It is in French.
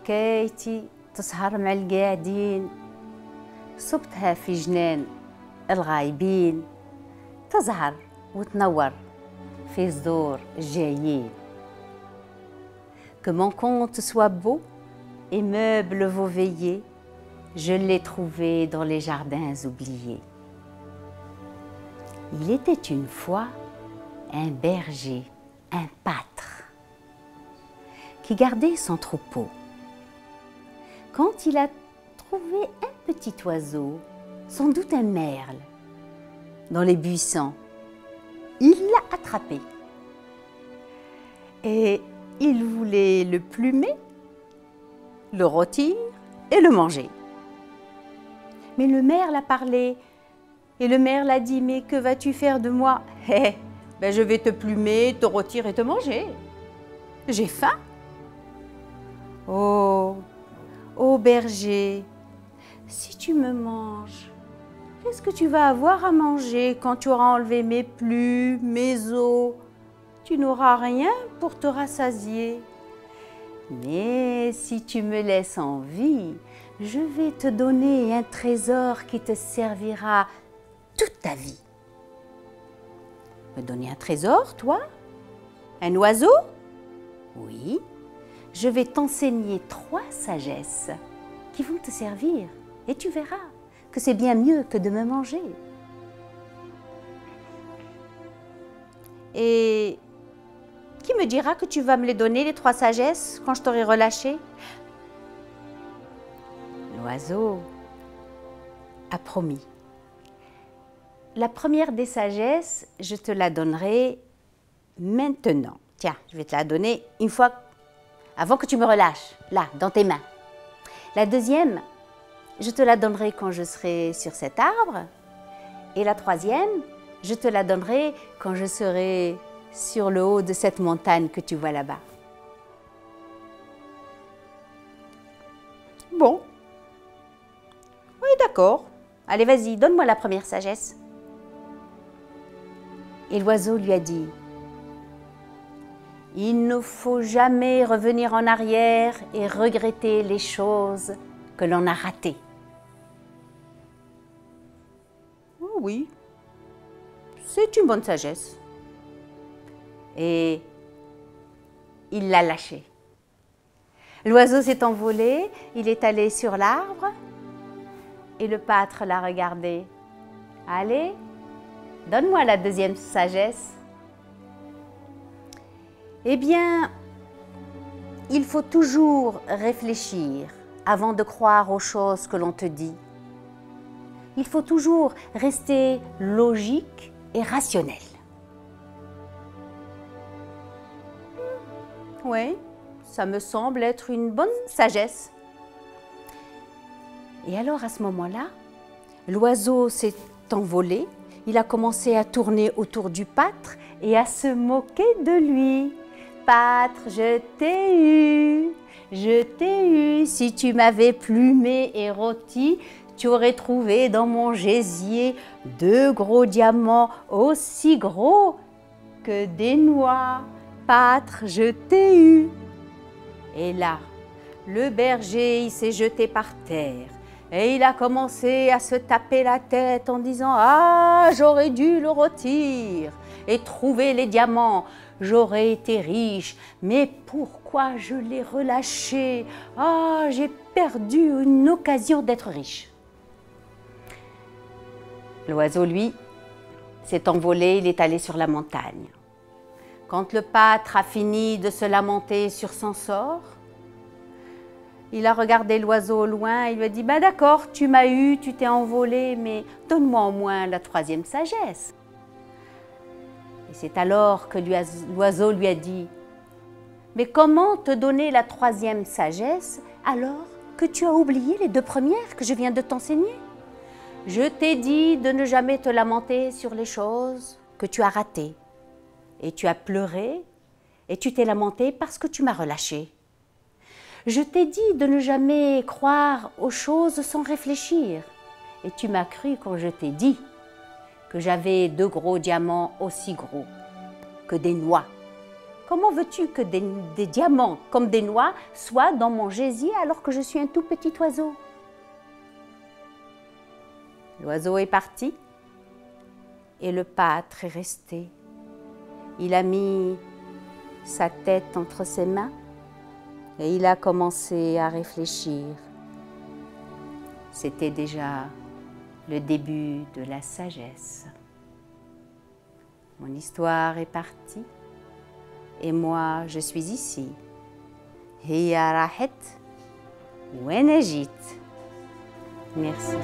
حكايتي تسهر مع القاعدين، صبتها في جنان الغايبين، تزهر وتنور في صدور الجايين. Que mon conte soit beau et meuble vos veillées, je l'ai trouvé dans les jardins oubliés. Il était une fois un berger, un pâtre, qui gardait son troupeau. Quand il a trouvé un petit oiseau, sans doute un merle, dans les buissons, il l'a attrapé. Et il voulait le plumer, le rôtir et le manger. Mais le merle a parlé, et le merle a dit « Mais que vas-tu faire de moi ?»« Ben, je vais te plumer, te rôtir et te manger. J'ai faim. » Oh, ô berger, si tu me manges, qu'est-ce que tu vas avoir à manger quand tu auras enlevé mes plumes, mes os? Tu n'auras rien pour te rassasier. Mais si tu me laisses en vie, je vais te donner un trésor qui te servira toute ta vie. Me donner un trésor, toi? Un oiseau? Oui. Je vais t'enseigner 3 sagesses qui vont te servir et tu verras que c'est bien mieux que de me manger. Et qui me dira que tu vas me les donner, les 3 sagesses, quand je t'aurai relâché? L'oiseau a promis. La première des sagesses, je te la donnerai maintenant. Tiens, je vais te la donner une fois, avant que tu me relâches, là, dans tes mains. La deuxième, je te la donnerai quand je serai sur cet arbre. Et la troisième, je te la donnerai quand je serai sur le haut de cette montagne que tu vois là-bas. Bon. Oui, d'accord. Allez, vas-y, donne-moi la première sagesse. Et l'oiseau lui a dit, « Il ne faut jamais revenir en arrière et regretter les choses que l'on a ratées. » Oh oui, c'est une bonne sagesse. Et il l'a lâché. L'oiseau s'est envolé, il est allé sur l'arbre et le pâtre l'a regardé. « Allez, donne-moi la deuxième sagesse. » Eh bien, il faut toujours réfléchir avant de croire aux choses que l'on te dit. Il faut toujours rester logique et rationnel. Oui, ça me semble être une bonne sagesse. Et alors à ce moment-là, l'oiseau s'est envolé, il a commencé à tourner autour du pâtre et à se moquer de lui. Pâtre, je t'ai eu, si tu m'avais plumé et rôti, tu aurais trouvé dans mon gésier 2 gros diamants aussi gros que des noix. Pâtre, je t'ai eu. Et là, le berger, il s'est jeté par terre et il a commencé à se taper la tête en disant « Ah, j'aurais dû le rôtir et trouver les diamants. J'aurais été riche, mais pourquoi je l'ai relâché? Ah, j'ai perdu une occasion d'être riche. » L'oiseau, lui, s'est envolé, il est allé sur la montagne. Quand le pâtre a fini de se lamenter sur son sort, il a regardé l'oiseau au loin, il lui a dit « Ben d'accord, tu m'as eu, tu t'es envolé, mais donne-moi au moins la 3e sagesse. » Et c'est alors que l'oiseau lui a dit « Mais comment te donner la 3e sagesse alors que tu as oublié les 2 premières que je viens de t'enseigner? Je t'ai dit de ne jamais te lamenter sur les choses que tu as ratées. Et tu as pleuré et tu t'es lamenté parce que tu m'as relâché. Je t'ai dit de ne jamais croire aux choses sans réfléchir. Et tu m'as cru quand je t'ai dit que j'avais 2 gros diamants aussi gros que des noix, Comment veux-tu que des diamants comme des noix soient dans mon gésier alors que je suis un tout petit oiseau? L'oiseau est parti et le pâtre est resté. Il a mis sa tête entre ses mains et il a commencé à réfléchir. C'était déjà le début de la sagesse. Mon histoire est partie et moi je suis ici. هي راحت وأنا جيت. Merci.